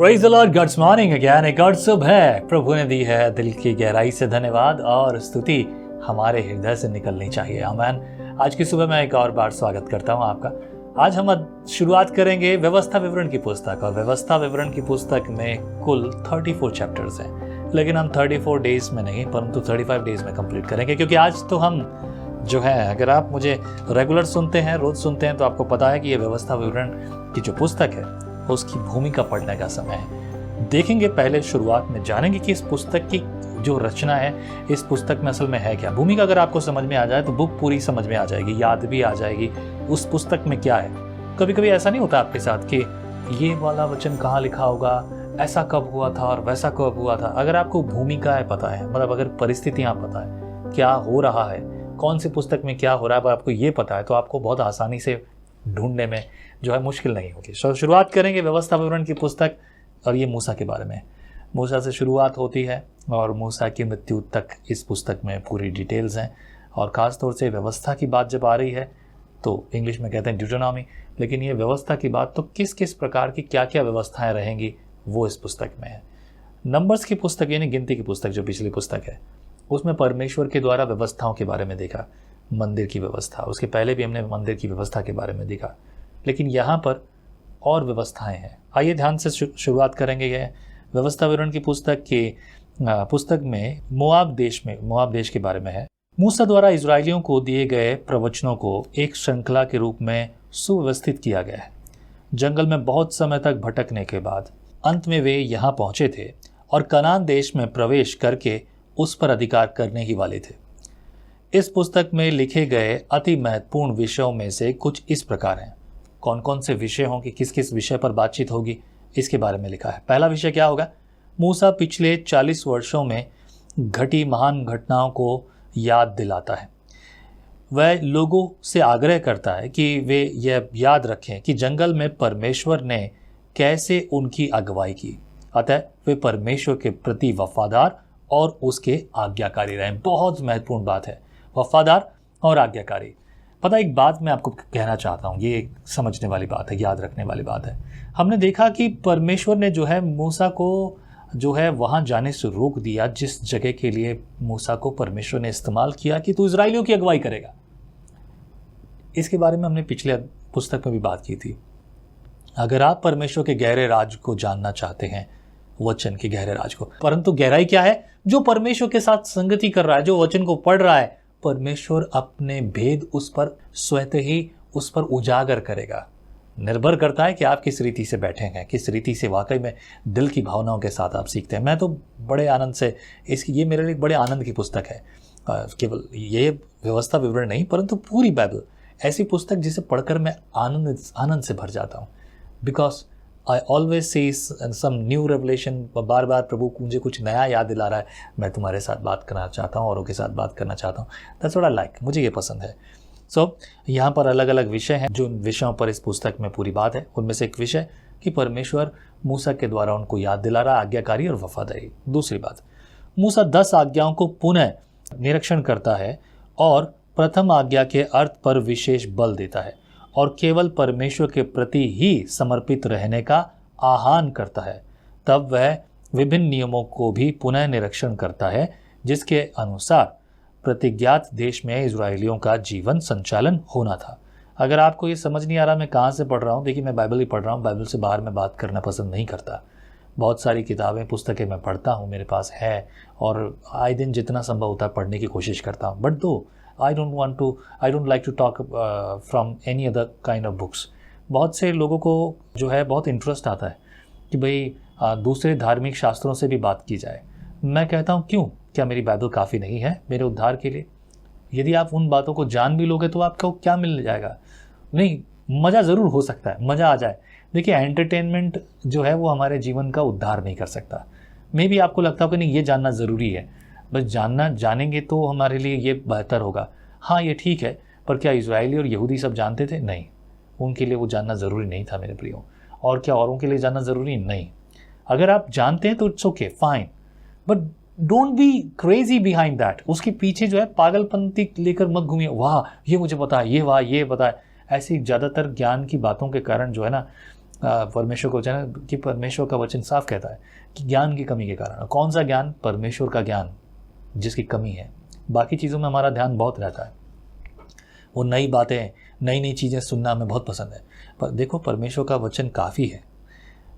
Praise the Lord, God's morning again. एक और सुबह प्रभु ने दी है, दिल की गहराई से धन्यवाद और स्तुति हमारे हृदय से निकलनी चाहिए। आमीन। आज की सुबह मैं एक और बार स्वागत करता हूं आपका। आज हम शुरुआत करेंगे व्यवस्था विवरण की पुस्तक, और व्यवस्था विवरण की पुस्तक में कुल 34 चैप्टर्स हैं, लेकिन हम 34 डेज में नहीं परंतु 35 डेज में कंप्लीट करेंगे, क्योंकि आज तो हम जो है, अगर आप मुझे रेगुलर सुनते हैं, रोज सुनते हैं, तो आपको पता है कि ये व्यवस्था विवरण की जो पुस्तक है उसकी भूमिका पढ़ने का समय है। देखेंगे पहले शुरुआत में, जानेंगे कि इस पुस्तक की जो रचना है, इस पुस्तक में असल में है क्या। भूमिका अगर आपको समझ में आ जाए तो बुक पूरी समझ में आ जाएगी, याद भी आ जाएगी उस पुस्तक में क्या है। कभी कभी ऐसा नहीं होता आपके साथ कि ये वाला वचन कहाँ लिखा होगा, ऐसा कब हुआ था और वैसा कब हुआ था। अगर आपको भूमिका पता है, मतलब अगर परिस्थितियाँ पता है, क्या हो रहा है, कौन सी पुस्तक में क्या हो रहा है, अगर आपको ये पता है तो आपको बहुत आसानी से ढूंढने में जो है मुश्किल नहीं होगी। शुरुआत करेंगे व्यवस्था विवरण की पुस्तक, और ये मूसा के बारे में। मूसा से शुरुआत होती है और मूसा की मृत्यु तक इस पुस्तक में पूरी डिटेल्स हैं। और ख़ास तौर से व्यवस्था की बात जब आ रही है तो इंग्लिश में कहते हैं ड्यूटोनॉमी, लेकिन ये व्यवस्था की बात तो किस किस प्रकार की क्या क्या व्यवस्थाएं रहेंगी वो इस पुस्तक में है। नंबर्स की पुस्तक यानी गिनती की पुस्तक जो पिछली पुस्तक है, उसमें परमेश्वर के द्वारा व्यवस्थाओं के बारे में देखा, मंदिर की व्यवस्था। उसके पहले भी हमने मंदिर की व्यवस्था के बारे में देखा, लेकिन यहाँ पर और व्यवस्थाएं हैं। आइए ध्यान से शुरुआत करेंगे। यह व्यवस्था विवरण की पुस्तक में मोआब देश के बारे में है। मूसा द्वारा इजरायलियों को दिए गए प्रवचनों को एक श्रृंखला के रूप में सुव्यवस्थित किया गया है। जंगल में बहुत समय तक भटकने के बाद अंत में वे यहाँ पहुंचे थे और कनान देश में प्रवेश करके उस पर अधिकार करने ही वाले थे। इस पुस्तक में लिखे गए अति महत्वपूर्ण विषयों में से कुछ इस प्रकार हैं। कौन कौन से विषय होंगे, किस किस विषय पर बातचीत होगी, इसके बारे में लिखा है। पहला विषय क्या होगा? मूसा पिछले 40 वर्षों में घटी महान घटनाओं को याद दिलाता है। वह लोगों से आग्रह करता है कि वे यह याद रखें कि जंगल में परमेश्वर ने कैसे उनकी अगुवाई की, अतः वे परमेश्वर के प्रति वफादार और उसके आज्ञाकारी रहें। बहुत महत्वपूर्ण बात है, वफादार और आज्ञाकारी। पता, एक बात मैं आपको कहना चाहता हूँ, ये समझने वाली बात है, याद रखने वाली बात है। हमने देखा कि परमेश्वर ने जो है मूसा को जो है वहाँ जाने से रोक दिया, जिस जगह के लिए मूसा को परमेश्वर ने इस्तेमाल किया कि तू इजराइलियों की अगुवाई करेगा। इसके बारे में हमने पिछले पुस्तक में भी बात की थी। अगर आप परमेश्वर के गहरे राज को जानना चाहते हैं, वचन के गहरे राज को, परंतु गहराई क्या है? जो परमेश्वर के साथ संगति कर रहा है, जो वचन को पढ़ रहा है, परमेश्वर अपने भेद उस पर स्वतः ही उस पर उजागर करेगा। निर्भर करता है कि आप किस रीति से बैठे हैं, किस रीति से वाकई में दिल की भावनाओं के साथ आप सीखते हैं। मैं तो बड़े आनंद से ये मेरे लिए बड़े आनंद की पुस्तक है। केवल ये व्यवस्था विवरण नहीं परंतु पूरी बाइबल ऐसी पुस्तक जिसे पढ़कर मैं आनंद से भर जाता हूँ। Because I always see some new revelation. बार बार प्रभु मुझे कुछ नया याद दिला रहा है, मैं तुम्हारे साथ बात करना चाहता हूँ, औरों के साथ बात करना चाहता हूँ। दैट्स व्हाट आई लाइक, मुझे ये पसंद है। यहाँ पर अलग अलग विषय हैं, जो विषयों पर इस पुस्तक में पूरी बात है। उनमें से एक विषय कि परमेश्वर मूसा के द्वारा उनको याद दिला रहा, आज्ञाकारी और वफादारी। दूसरी बात, मूसा 10 आज्ञाओं को पुनः निरीक्षण करता है और प्रथम आज्ञा के अर्थ पर विशेष बल देता है और केवल परमेश्वर के प्रति ही समर्पित रहने का आह्वान करता है। तब वह विभिन्न नियमों को भी पुनः निरीक्षण करता है, जिसके अनुसार प्रतिज्ञात देश में इजरायलियों का जीवन संचालन होना था। अगर आपको ये समझ नहीं आ रहा मैं कहाँ से पढ़ रहा हूँ, देखिए मैं बाइबल ही पढ़ रहा हूँ। बाइबल से बाहर मैं बात करना पसंद नहीं करता। बहुत सारी किताबें, पुस्तकें मैं पढ़ता हूँ, मेरे पास है, और आए दिन जितना संभव होता है पढ़ने की कोशिश करता हूँ। बट दो I don't like to talk from any other kind of books. बहुत से लोगों को जो है बहुत इंटरेस्ट आता है कि भाई दूसरे धार्मिक शास्त्रों से भी बात की जाए। मैं कहता हूँ क्यों? क्या मेरी बाइबल काफ़ी नहीं है मेरे उद्धार के लिए? यदि आप उन बातों को जान भी लोगे तो आपको क्या मिल जाएगा? नहीं, मज़ा ज़रूर हो सकता है, मज़ा आ जाए। देखिए, एंटरटेनमेंट जो है वो हमारे जीवन का उद्धार नहीं कर सकता। मे भी आपको लगता हो कि नहीं ये जानना ज़रूरी है, बस जानेंगे तो हमारे लिए ये बेहतर होगा। हाँ, ये ठीक है, पर क्या इजरायली और यहूदी सब जानते थे? नहीं, उनके लिए वो जानना ज़रूरी नहीं था मेरे प्रियो। और क्या औरों के लिए जानना ज़रूरी? नहीं। अगर आप जानते हैं तो it's okay, fine, but don't be crazy behind that. उसके पीछे जो है पागलपंती लेकर मत घूमिए, वाह ये मुझे पता है, ये वाह ये पता है। ऐसी ज़्यादातर ज्ञान की बातों के कारण जो है ना, परमेश्वर को वचन कि परमेश्वर का वचन साफ कहता है कि ज्ञान की कमी के कारण, कौन सा ज्ञान? परमेश्वर का ज्ञान जिसकी कमी है। बाकी चीज़ों में हमारा ध्यान बहुत रहता है, वो नई बातें, नई नई चीज़ें सुनना हमें बहुत पसंद है। पर देखो, परमेश्वर का वचन काफ़ी है।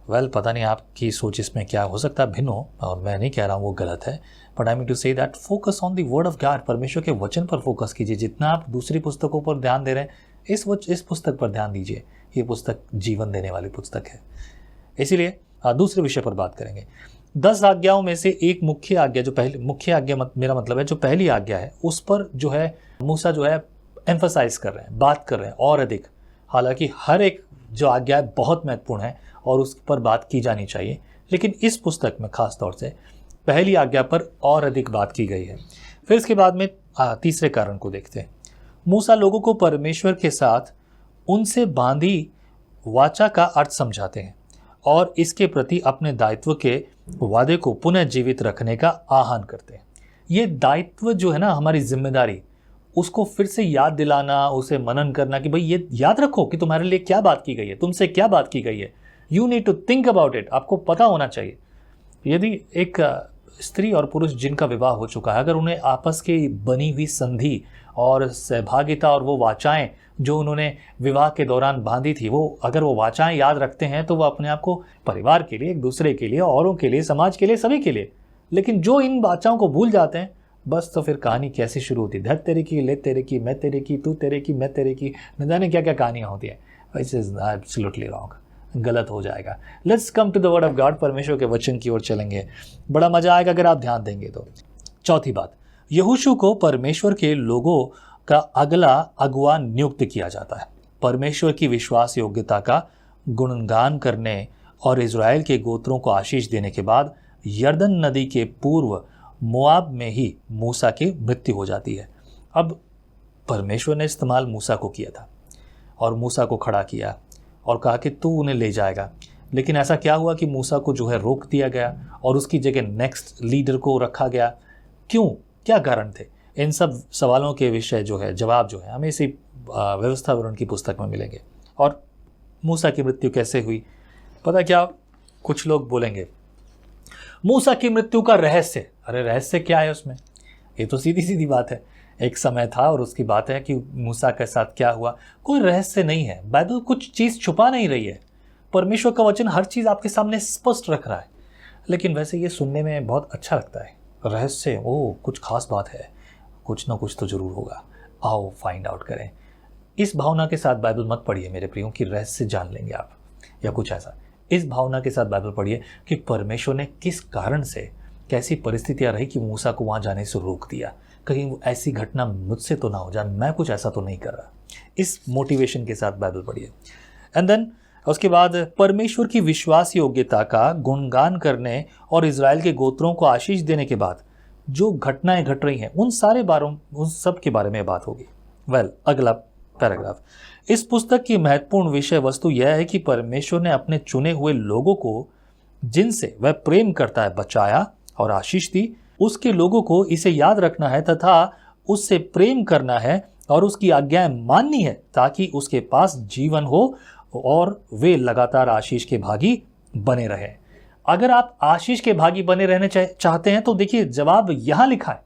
पता नहीं आपकी सोच इसमें क्या हो सकता है, भिन्न हो, और मैं नहीं कह रहा हूँ वो गलत है, but I mean to say that focus on the word of God. परमेश्वर के वचन पर फोकस कीजिए। जितना आप दूसरी पुस्तकों पर ध्यान दे रहे हैं, इस पुस्तक पर ध्यान दीजिए। ये पुस्तक जीवन देने वाली पुस्तक है। इसीलिए दूसरे विषय पर बात करेंगे। 10 आज्ञाओं में से एक मुख्य आज्ञा, जो पहली मुख्य आज्ञा मेरा मतलब है जो पहली आज्ञा है, उस पर जो है मूसा जो है एम्फसाइज कर रहे हैं, बात कर रहे हैं और अधिक। हालांकि हर एक जो आज्ञा है बहुत महत्वपूर्ण है और उस पर बात की जानी चाहिए, लेकिन इस पुस्तक में खास तौर से पहली आज्ञा पर और अधिक बात की गई है। फिर इसके बाद में तीसरे कारण को देखते हैं। मूसा लोगों को परमेश्वर के साथ उनसे बांधी वाचा का अर्थ समझाते हैं और इसके प्रति अपने दायित्व के वादे को पुनः जीवित रखने का आह्वान करते हैं। ये दायित्व जो है ना, हमारी जिम्मेदारी, उसको फिर से याद दिलाना, उसे मनन करना कि भाई ये याद रखो कि तुम्हारे लिए क्या बात की गई है, तुमसे क्या बात की गई है। You need to think about it. आपको पता होना चाहिए। यदि एक स्त्री और पुरुष जिनका विवाह हो चुका है, अगर उन्हें आपस की बनी हुई संधि और सहभागिता और वो वाचाएं जो उन्होंने विवाह के दौरान बांधी थी, वो अगर वो वाचाएं याद रखते हैं तो वो अपने आप को परिवार के लिए, एक दूसरे के लिए, औरों के लिए, समाज के लिए, सभी के लिए। लेकिन जो इन वाचाओं को भूल जाते हैं, बस तो फिर कहानी कैसी शुरू होती है? धर तेरे की, ले तेरे की, मैं तेरे की, तू तेरे की, मैं तेरे की, न जाने क्या क्या कहानियाँ होती है। दिस इज एब्सोल्युटली रॉन्ग, गलत हो जाएगा। Let's come to the word of God. परमेश्वर के वचन की ओर चलेंगे, बड़ा मजा आएगा अगर आप ध्यान देंगे तो। चौथी बात, यहोशू को परमेश्वर के लोगों का अगला अगुवा नियुक्त किया जाता है। परमेश्वर की विश्वास योग्यता का गुणगान करने और इज़राइल के गोत्रों को आशीष देने के बाद यरदन नदी के पूर्व मोआब में ही मूसा की मृत्यु हो जाती है। अब परमेश्वर ने इस्तेमाल मूसा को किया था और मूसा को खड़ा किया और कहा कि तू उन्हें ले जाएगा। लेकिन ऐसा क्या हुआ कि मूसा को जो है रोक दिया गया और उसकी जगह नेक्स्ट लीडर को रखा गया? क्यों? क्या कारण थे? इन सब सवालों के विषय जो है, जवाब जो है, हमें इसी व्यवस्था विवरण की पुस्तक में मिलेंगे। और मूसा की मृत्यु कैसे हुई? पता क्या, कुछ लोग बोलेंगे मूसा की मृत्यु का रहस्य। अरे रहस्य क्या है उसमें? ये तो सीधी सीधी बात है, एक समय था और उसकी बात है कि मूसा के साथ क्या हुआ। कोई रहस्य नहीं है। बाइबल कुछ चीज़ छुपा नहीं रही है। परमेश्वर का वचन हर चीज़ आपके सामने स्पष्ट रख रहा है। लेकिन वैसे ये सुनने में बहुत अच्छा लगता है। रहस्य, ओ कुछ खास बात है, कुछ ना कुछ तो जरूर होगा, आओ फाइंड आउट करें। इस भावना के साथ बाइबल मत पढ़िए मेरे प्रियो कि रहस्य जान लेंगे आप या कुछ ऐसा। इस भावना के साथ बाइबल पढ़िए कि परमेश्वर ने किस कारण से, कैसी परिस्थितियां रही कि मूसा को वहां जाने से रोक दिया। कहीं ऐसी घटना मुझसे तो ना हो जाए, मैं कुछ ऐसा तो नहीं कर रहा। इस मोटिवेशन के साथ बाइबल पढ़िए। एंड देन उसके बाद परमेश्वर की विश्वास योग्यता का गुणगान करने और इज़राइल के गोत्रों को आशीष देने के बाद जो घटनाएं घट रही हैं, उन सब के बारे में बात होगी। अगला पैराग्राफ। इस पुस्तक की महत्वपूर्ण विषय वस्तु यह है कि परमेश्वर ने अपने चुने हुए लोगों को, जिनसे वह प्रेम करता है, बचाया और आशीष दी। उसके लोगों को इसे याद रखना है तथा उससे प्रेम करना है और उसकी आज्ञाएं माननी है, ताकि उसके पास जीवन हो और वे लगातार आशीष के भागी बने रहें। अगर आप आशीष के भागी बने रहने चाहते हैं तो देखिए, जवाब यहां लिखा है।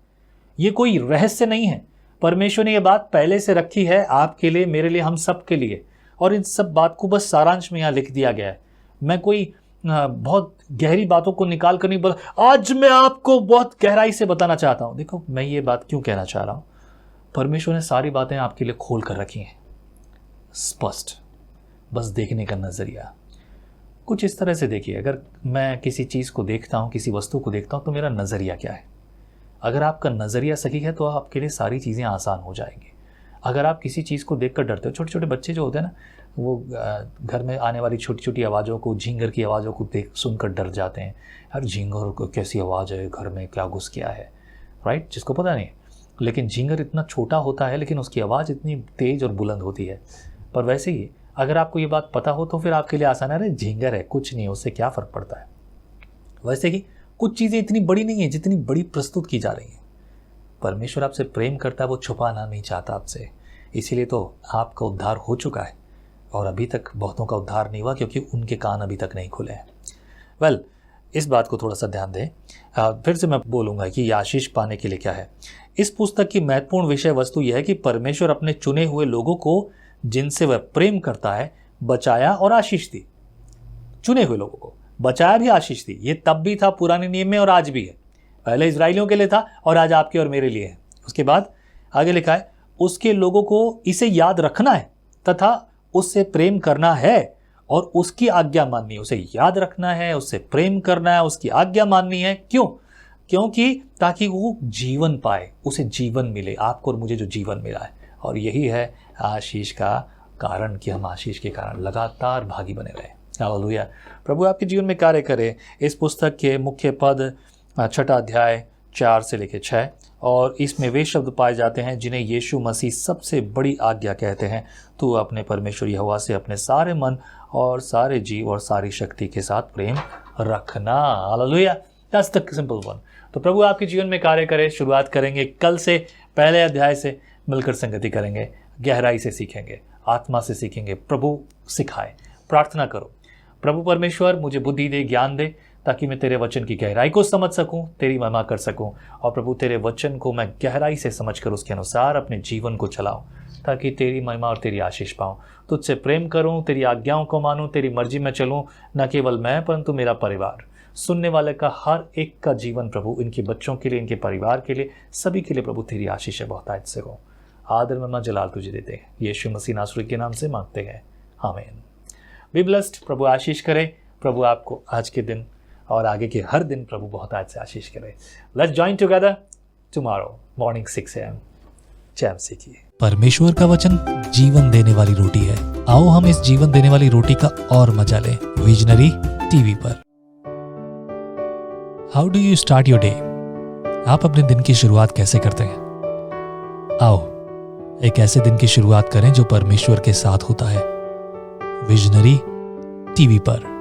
ये कोई रहस्य नहीं है। परमेश्वर ने यह बात पहले से रखी है आपके लिए, मेरे लिए, हम सब के लिए। और इन सब बात को बस सारांश में यहाँ लिख दिया गया है। मैं कोई बहुत गहरी बातों को निकाल कर नहीं बोला, आज मैं आपको बहुत गहराई से बताना चाहता हूं। देखो, मैं ये बात क्यों कहना चाह रहा हूं, परमेश्वर ने सारी बातें आपके लिए खोल कर रखी हैं, स्पष्ट। बस देखने का नजरिया कुछ इस तरह से देखिए। अगर मैं किसी चीज को देखता हूं, किसी वस्तु को देखता हूं, तो मेरा नजरिया क्या है? अगर आपका नजरिया सही है तो आपके लिए सारी चीजें आसान हो जाएंगी। अगर आप किसी चीज को देखकर डरते हो, छोटे छोटे बच्चे जो होते हैं ना, वो घर में आने वाली छोटी छोटी आवाज़ों को, झींगर की आवाज़ों को देख सुनकर डर जाते हैं। यार झींगर को कैसी आवाज़ है, घर में क्या घुस गया है, राइट? जिसको पता नहीं। लेकिन झींगर इतना छोटा होता है लेकिन उसकी आवाज़ इतनी तेज और बुलंद होती है। पर वैसे ही अगर आपको ये बात पता हो तो फिर आपके लिए आसान है, अरे झींगर है, कुछ नहीं, उससे क्या फ़र्क पड़ता है। वैसे ही कुछ चीज़ें इतनी बड़ी नहीं है जितनी बड़ी प्रस्तुत की जा रही हैं। परमेश्वर आपसे प्रेम करता है, वो छुपाना नहीं चाहता आपसे। इसीलिए तो आपका उद्धार हो चुका है। और अभी तक बहुतों का उद्धार नहीं हुआ क्योंकि उनके कान अभी तक नहीं खुले हैं। वेल, इस बात को थोड़ा सा ध्यान दें। फिर से मैं बोलूँगा कि ये आशीष पाने के लिए क्या है। इस पुस्तक की महत्वपूर्ण विषय वस्तु यह है कि परमेश्वर अपने चुने हुए लोगों को जिनसे वह प्रेम करता है बचाया और आशीष दी। चुने हुए लोगों को बचाया भी, आशीष दी। ये तब भी था पुराने नियम में और आज भी है। पहले इजराइलियों के लिए था और आज आपके और मेरे लिए है। उसके बाद आगे लिखा है, उसके लोगों को इसे याद रखना है तथा उससे प्रेम करना है और उसकी आज्ञा माननी है। उसे याद रखना है, उससे प्रेम करना है, उसकी आज्ञा माननी है। क्यों? क्योंकि ताकि वो जीवन पाए, उसे जीवन मिले, आपको और मुझे जो जीवन मिला है। और यही है आशीष का कारण कि हम आशीष के कारण लगातार भागी बने रहे। हालेलुया। प्रभु आपके जीवन में कार्य करे। इस पुस्तक के मुख्य पद 6 अध्याय 4 से लेकर 6, और इसमें वे शब्द पाए जाते हैं जिन्हें यीशु मसीह सबसे बड़ी आज्ञा कहते हैं। तू अपने परमेश्वर यहोवा से अपने सारे मन और सारे जीव और सारी शक्ति के साथ प्रेम रखना। Hallelujah. That's the simple one. तो प्रभु आपके जीवन में कार्य करे। शुरुआत करेंगे कल से, पहले अध्याय से मिलकर संगति करेंगे, गहराई से सीखेंगे, आत्मा से सीखेंगे। प्रभु सिखाए। प्रार्थना करो, प्रभु परमेश्वर मुझे बुद्धि दे, ज्ञान दे, ताकि मैं तेरे वचन की गहराई को समझ सकूं, तेरी महिमा कर सकूं। और प्रभु तेरे वचन को मैं गहराई से समझकर उसके अनुसार अपने जीवन को चलाऊं, ताकि तेरी महिमा और तेरी आशीष पाऊं। तुझसे प्रेम करूं, तेरी आज्ञाओं को मानूं, तेरी मर्जी में चलूं, न केवल मैं परंतु मेरा परिवार, सुनने वाले का हर एक का जीवन प्रभु, इनके बच्चों के लिए, इनके परिवार के लिए, सभी के लिए प्रभु तेरी आशीष है बहुतायत से हो। आदर महिमा जलाल तुझे देते हैं, यीशु मसीह नासरी के नाम से मांगते हैं, आमीन। Be blessed. प्रभु आशीष करे। प्रभु आपको आज के दिन और आगे के हर दिन प्रभु बहुत आज से आशीष करे। Let's join together tomorrow morning 6 AM। जय मसीह की। परमेश्वर का वचन जीवन देने वाली रोटी है। आओ हम इस जीवन देने वाली रोटी का और मजा लें विजनरी टीवी पर। How do you start your day? आप अपने दिन की शुरुआत कैसे करते हैं? आओ एक ऐसे दिन की शुरुआत करें जो परमेश्वर के साथ होता है। विजनरी टीवी पर।